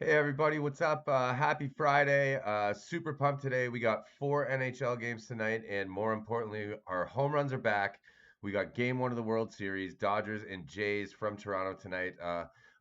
Hey everybody, what's up? Happy Friday. Super pumped today. We got four NHL games tonight, and more importantly, our home runs are back. We got game one of the World Series, Dodgers and Jays from Toronto tonight.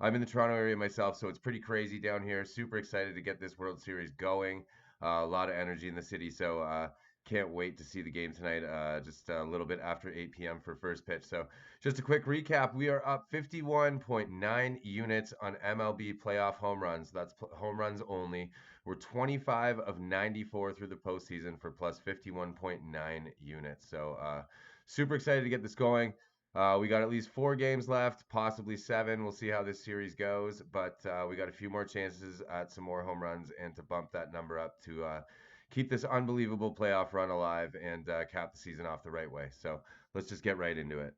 I'm in the Toronto area myself, so it's pretty crazy down here. Super excited to get this World Series going. A lot of energy in the city, so can't wait to see the game tonight. Just a little bit after 8 p.m. for first pitch. So just a quick recap. We are up 51.9 units on MLB playoff home runs. That's home runs only. We're 25 of 94 through the postseason for plus 51.9 units. So super excited to get this going. We got at least four games left, possibly seven. We'll see how this series goes, but we got a few more chances at some more home runs and to bump that number up to keep this unbelievable playoff run alive and cap the season off the right way. So let's just get right into it.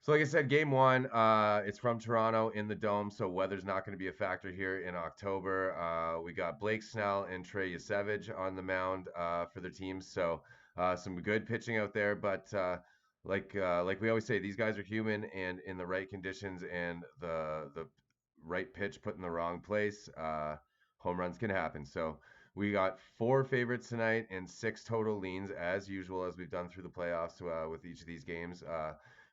So, like I said, game one, it's from Toronto in the Dome, so weather's not going to be a factor here in October. We got Blake Snell and Trey Yasevich on the mound for their teams, so some good pitching out there. But like we always say, these guys are human, and in the right conditions and the right pitch put in the wrong place, home runs can happen. So we got four favorites tonight and six total leans, as usual, as we've done through the playoffs with each of these games.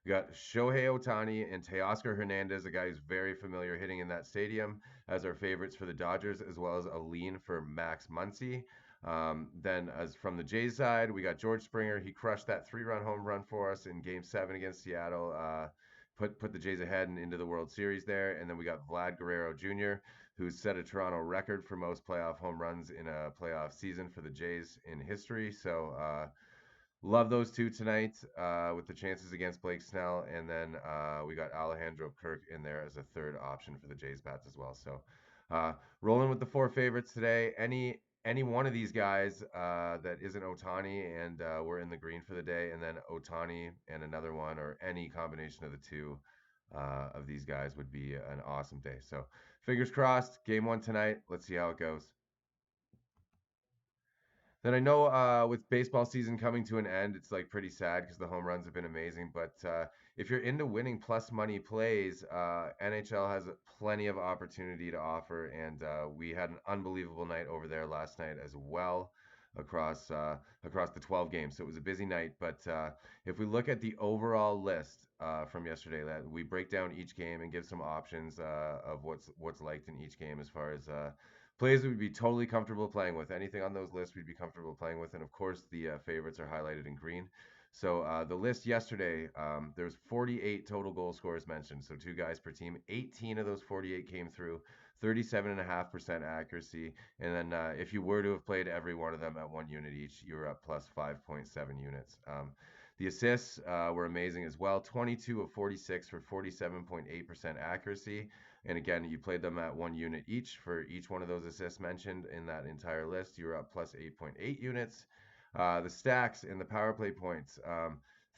We got Shohei Ohtani and Teoscar Hernandez, a guy who's very familiar hitting in that stadium, as our favorites for the Dodgers, as well as a lean for Max Muncy. Then, as from the Jays side, we got George Springer. He crushed that three-run home run for us in Game 7 against Seattle. Put the Jays ahead and into the World Series there. And then we got Vlad Guerrero Jr., who's set a Toronto record for most playoff home runs in a playoff season for the Jays in history. So love those two tonight with the chances against Blake Snell. And then we got Alejandro Kirk in there as a third option for the Jays bats as well. So uh, rolling with the four favorites today. Any one of these guys that isn't Otani and we're in the green for the day, and then Otani and another one, or any combination of the two of these guys would be an awesome day. So fingers crossed, game one tonight. Let's see how it goes. Then I know with baseball season coming to an end, it's like pretty sad because the home runs have been amazing. But if you're into winning plus money plays, NHL has plenty of opportunity to offer, and we had an unbelievable night over there last night as well across the 12 games. So it was a busy night. But if we look at the overall list from yesterday, that we break down each game and give some options of what's liked in each game as far as plays we'd be totally comfortable playing with. Anything on those lists we'd be comfortable playing with. And of course, the favorites are highlighted in green. So the list yesterday, there's 48 total goal scorers mentioned. So two guys per team. 18 of those 48 came through. 37.5% accuracy. And then if you were to have played every one of them at one unit each, you were up plus 5.7 units. The assists were amazing as well. 22 of 46 for 47.8% accuracy. And again, you played them at one unit each for each one of those assists mentioned in that entire list. You were up plus 8.8 units. The stacks and the power play points,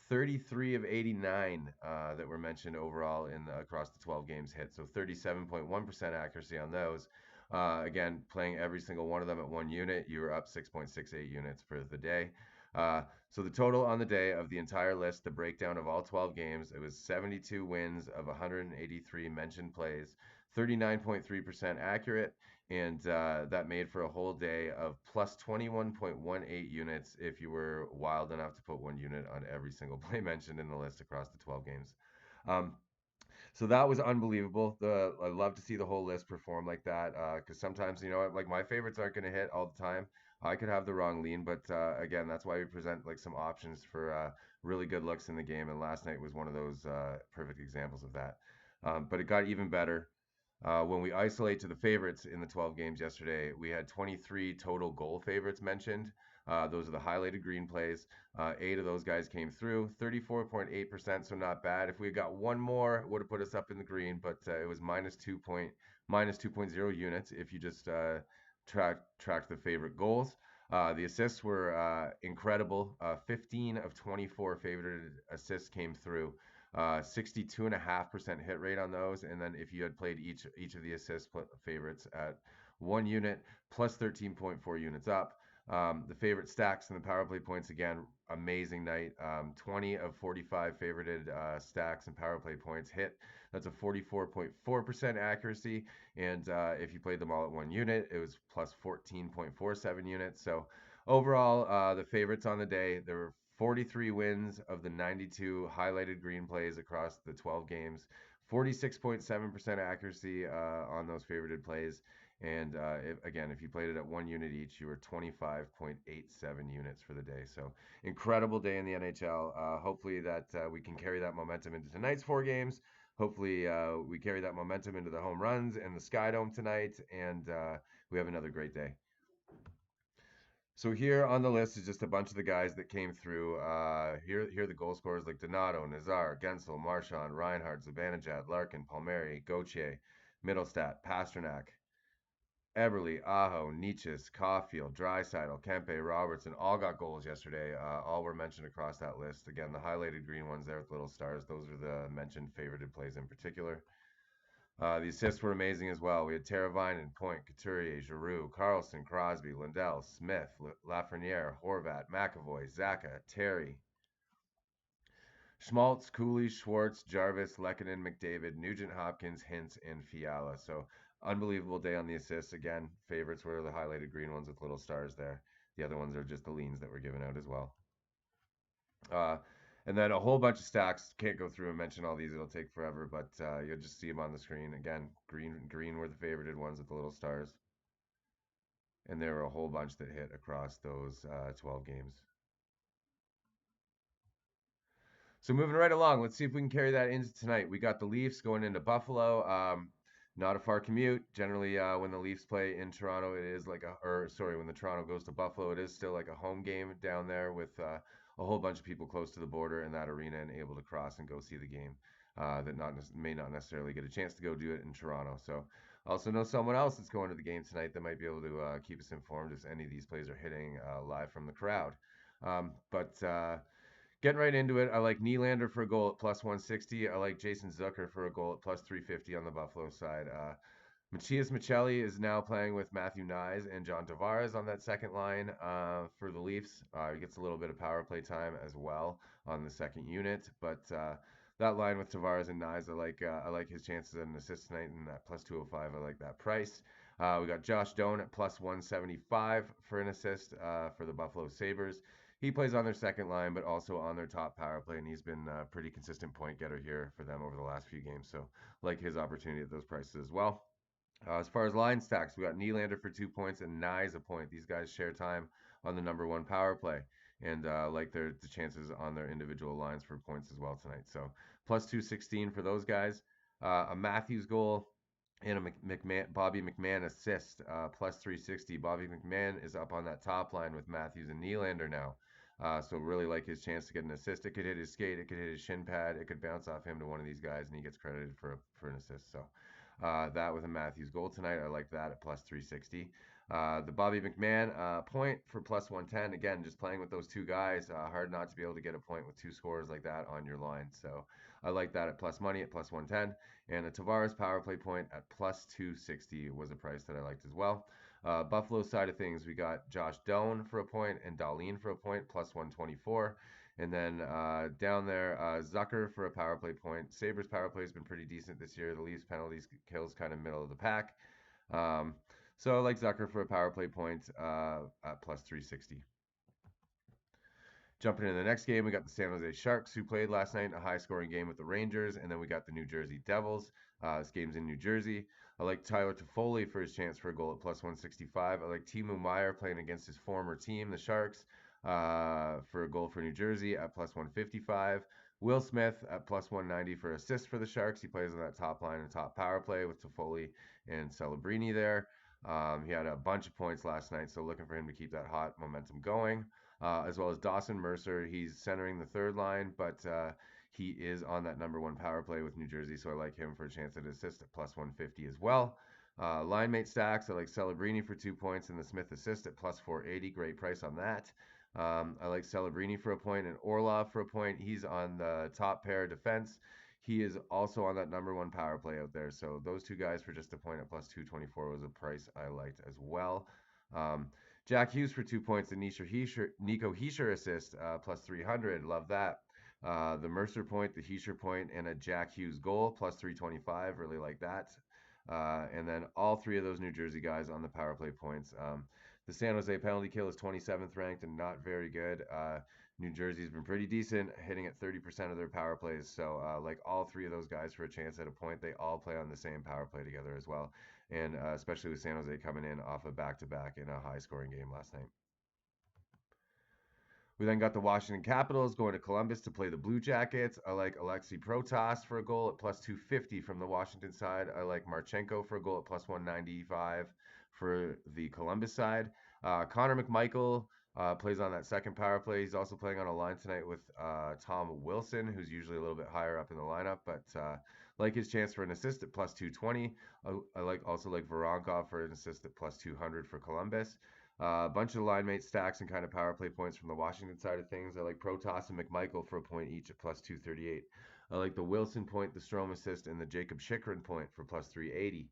33 of 89 that were mentioned overall in across the 12 games hit. So 37.1% accuracy on those. Again, playing every single one of them at one unit, you were up 6.68 units for the day. So the total on the day of the entire list, the breakdown of all 12 games, it was 72 wins of 183 mentioned plays, 39.3% accurate, and that made for a whole day of plus 21.18 units if you were wild enough to put one unit on every single play mentioned in the list across the 12 games. Um, so that was unbelievable. I love to see the whole list perform like that because sometimes like my favorites aren't going to hit all the time. I could have the wrong lean, but again, that's why we present like some options for really good looks in the game. And last night was one of those perfect examples of that. But it got even better. When we isolate to the favorites in the 12 games yesterday, we had 23 total goal favorites mentioned. Those are the highlighted green plays. Eight of those guys came through, 34.8%, so not bad. If we had got one more, it would have put us up in the green, but it was minus 2.0 units if you just track the favorite goals. The assists were incredible. 15 of 24 favored assists came through. 62.5% hit rate on those. And then if you had played each of the favorites at one unit, plus 13.4 units up. The favorite stacks and the power play points, again, amazing night. 20 of 45 favorited stacks and power play points hit. That's a 44.4% accuracy. And if you played them all at one unit, it was plus 14.47 units. So overall, the favorites on the day, there were 43 wins of the 92 highlighted green plays across the 12 games. 46.7% accuracy on those favorited plays. And again, if you played it at one unit each, you were 25.87 units for the day. So incredible day in the NHL. Hopefully that we can carry that momentum into tonight's four games. Hopefully we carry that momentum into the home runs and the Sky Dome tonight, and we have another great day. So here on the list is just a bunch of the guys that came through. Here are the goal scorers like Donato, Nazar, Gensel, Marchand, Reinhardt, Zibanejad, Larkin, Palmieri, Gauthier, Middlestat, Pasternak, Eberle, Aho, Nietzsche, Caulfield, Draisaitl, Kempe, Robertson all got goals yesterday. All were mentioned across that list. Again, the highlighted green ones there with little stars, those are the mentioned favorited plays in particular. The assists were amazing as well. We had Teravainen, Point, Couturier, Giroux, Carlson, Crosby, Lindell, Smith, Lafreniere, Horvat, McAvoy, Zaka, Terry, Schmaltz, Cooley, Schwartz, Jarvis, Lehkonen, McDavid, Nugent Hopkins, Hintz, and Fiala. So unbelievable day on the assists. Again, favorites were the highlighted green ones with little stars there. The other ones are just the leans that were given out as well. Uh, and then a whole bunch of stacks. Can't go through and mention all these. It'll take forever, but you'll just see them on the screen. Again, green were the favorited ones with the little stars. And there were a whole bunch that hit across those 12 games. So moving right along, let's see if we can carry that into tonight. We got the Leafs going into Buffalo. Not a far commute. Generally, when the Leafs play in Toronto, it is like when the Toronto goes to Buffalo, it is still like a home game down there with a whole bunch of people close to the border in that arena and able to cross and go see the game. That may not necessarily get a chance to go do it in Toronto. So I also know someone else that's going to the game tonight that might be able to keep us informed if any of these plays are hitting live from the crowd. But getting right into it, I like Nylander for a goal at plus 160. I like Jason Zucker for a goal at plus 350 on the Buffalo side. Macias Michelli is now playing with Matthew Nyes and John Tavares on that second line for the Leafs. He gets a little bit of power play time as well on the second unit, but that line with Tavares and Nyes, I like his chances at an assist tonight, and at plus 205, I like that price. We got Josh Doan at plus 175 for an assist for the Buffalo Sabres. He plays on their second line, but also on their top power play, and he's been a pretty consistent point getter here for them over the last few games. So, like his opportunity at those prices as well. As far as line stacks, we got Nylander for 2 points and Nyes a point. These guys share time on the number one power play, and like the chances on their individual lines for points as well tonight. So plus 216 for those guys. A Matthews goal and a Bobby McMahon assist, plus 360. Bobby McMahon is up on that top line with Matthews and Nylander now. So really like his chance to get an assist. It could hit his skate, it could hit his shin pad, it could bounce off him to one of these guys, and he gets credited for an assist. So that with a Matthews goal tonight, I like that at plus 360. The Bobby McMahon point for plus 110. Again, just playing with those two guys, hard not to be able to get a point with two scorers like that on your line. So I like that at plus money at plus 110. And a Tavares power play point at plus 260 was a price that I liked as well. Buffalo side of things, we got Josh Doan for a point and Dahlin for a point, plus 124. And then down there, Zucker for a power play point. Sabres power play has been pretty decent this year. The Leafs penalties kills kind of middle of the pack. So I like Zucker for a power play point at plus 360. Jumping into the next game, we got the San Jose Sharks, who played last night in a high-scoring game with the Rangers, and then we got the New Jersey Devils. This game's in New Jersey. I like Tyler Toffoli for his chance for a goal at plus 165. I like Timo Meier playing against his former team, the Sharks, for a goal for New Jersey at plus 155. Will Smith at plus 190 for assist for the Sharks. He plays on that top line and top power play with Toffoli and Celebrini there. He had a bunch of points last night, so looking for him to keep that hot momentum going. As well as Dawson Mercer. He's centering the third line, but he is on that number one power play with New Jersey, so I like him for a chance at assist at plus 150 as well. Line mate stacks, I like Celebrini for 2 points and the Smith assist at plus 480. Great price on that. I like Celebrini for a point and Orlov for a point. He's on the top pair defense. He is also on that number one power play out there. So those two guys for just a point at plus 224 was a price I liked as well. Jack Hughes for 2 points, and Nico Heischer assist, plus 300. Love that. The Mercer point, the Heischer point, and a Jack Hughes goal, plus 325. Really like that. And then all three of those New Jersey guys on the power play points. The San Jose penalty kill is 27th ranked and not very good. New Jersey's been pretty decent, hitting at 30% of their power plays. So, like all three of those guys for a chance at a point, they all play on the same power play together as well. And especially with San Jose coming in off a back-to-back in a high-scoring game last night. We then got the Washington Capitals going to Columbus to play the Blue Jackets. I like Alexei Protas for a goal at plus 250 from the Washington side. I like Marchenko for a goal at plus 195 for the Columbus side. Connor McMichael plays on that second power play. He's also playing on a line tonight with Tom Wilson, who's usually a little bit higher up in the lineup, but like his chance for an assist at plus 220. I also like Voronkov for an assist at plus 200 for Columbus. A bunch of line mate stacks and kind of power play points from the Washington side of things. I like Protas and McMichael for a point each at plus 238. I like the Wilson point, the Strome assist, and the Jacob Chychrun point for plus 380,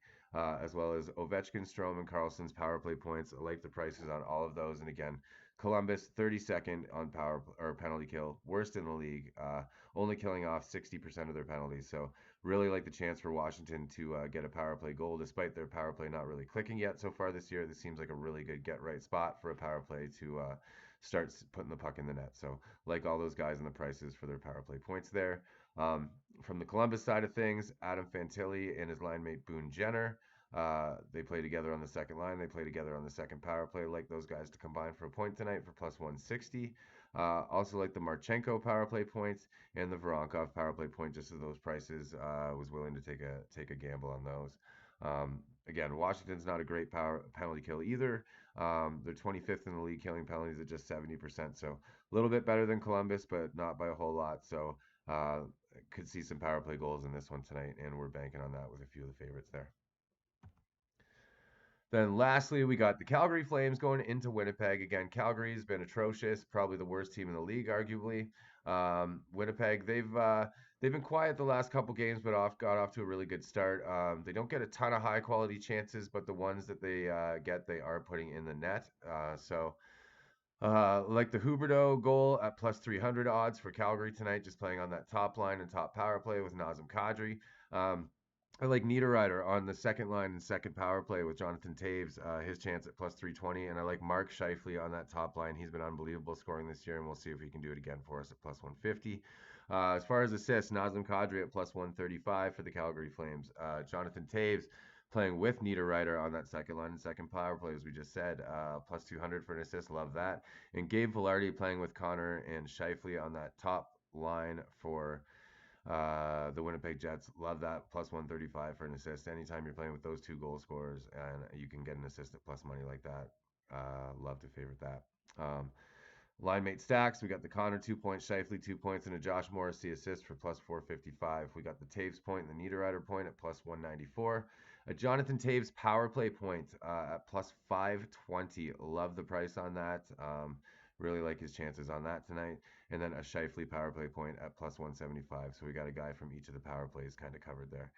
as well as Ovechkin, Strome, and Carlson's power play points. I like the prices on all of those. And again, Columbus 32nd on power or penalty kill, worst in the league, only killing off 60% of their penalties. So really like the chance for Washington to get a power play goal, despite their power play not really clicking yet so far this year. This seems like a really good get right spot for a power play to start putting the puck in the net. So like all those guys and the prices for their power play points there. From the Columbus side of things, Adam Fantilli and his line mate Boone Jenner. They play together on the second line. They play together on the second power play. Like those guys to combine for a point tonight for plus 160. Also like the Marchenko power play points and the Voronkov power play point, just as those prices. Was willing to take a gamble on those. Again, Washington's not a great penalty kill either. They're 25th in the league killing penalties at just 70%. So a little bit better than Columbus, but not by a whole lot. So could see some power play goals in this one tonight, and we're banking on that with a few of the favorites there. Then lastly, we got the Calgary Flames going into Winnipeg. Again, Calgary's been atrocious, probably the worst team in the league, arguably. Winnipeg, they've been quiet the last couple games, but got off to a really good start. They don't get a ton of high quality chances, but the ones that they get, they are putting in the net. Like the Huberdeau goal at plus 300 odds for Calgary tonight, just playing on that top line and top power play with Nazem Kadri. I like Niederreiter on the second line and second power play with Jonathan Toews, his chance at plus 320. And I like Mark Scheifele on that top line. He's been unbelievable scoring this year, and we'll see if he can do it again for us at plus 150. As far as assists, Nazem Kadri at plus 135 for the Calgary Flames. Jonathan Toews playing with Niederreiter on that second line and second power play, as we just said, plus 200 for an assist. Love that. And Gabe Vilardi playing with Connor and Scheifele on that top line for the Winnipeg Jets. Love that. Plus 135 for an assist. Anytime you're playing with those two goal scorers and you can get an assist at plus money like that, love to favorite that. Line mate stacks. We got the Connor 2 point, Scheifele 2 points, and a Josh Morrissey assist for plus 455. We got the Taves point and the Niederreiter point at plus 194. A Jonathan Taves power play point at plus 520. Love the price on that. Really like his chances on that tonight. And then a Scheifele power play point at plus 175. So we got a guy from each of the power plays kind of covered there.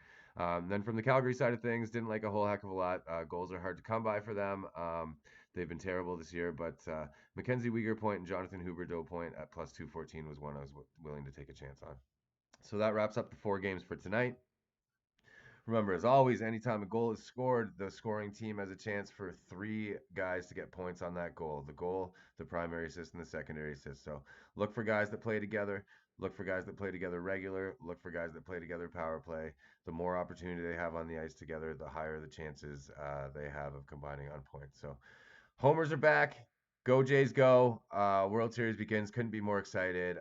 Then from the Calgary side of things, didn't like a whole heck of a lot. Goals are hard to come by for them. They've been terrible this year, but Mackenzie Weegar point and Jonathan Huberdeau point at plus 214 was one I was willing to take a chance on. So that wraps up the 4 games for tonight. Remember, as always, anytime a goal is scored, the scoring team has a chance for 3 guys to get points on that goal. The goal, the primary assist, and the secondary assist. So look for guys that play together. Look for guys that play together regular. Look for guys that play together power play. The more opportunity they have on the ice together, the higher the chances they have of combining on points. So homers are back. Go Jays go. World Series begins. Couldn't be more excited.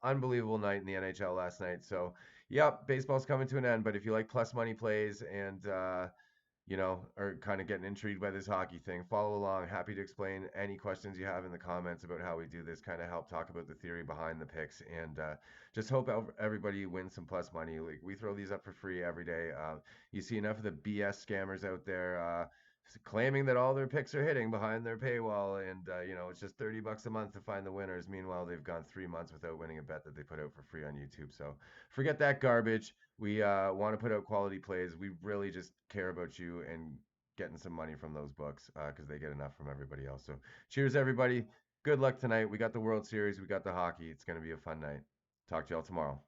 Unbelievable night in the NHL last night. So yep, baseball's coming to an end, but if you like plus money plays and are kind of getting intrigued by this hockey thing, follow along. Happy to explain any questions you have in the comments about how we do this, kind of help talk about the theory behind the picks, and just hope everybody wins some plus money. Like, we throw these up for free every day. You see enough of the BS scammers out there claiming that all their picks are hitting behind their paywall, and it's just $30 a month to find the winners. Meanwhile, they've gone 3 months without winning a bet that they put out for free on YouTube. So forget that garbage. We want to put out quality plays. We really just care about you and getting some money from those books because they get enough from everybody else. So cheers, everybody. Good luck tonight. We got the World Series. We got the hockey. It's going to be a fun night. Talk to y'all tomorrow.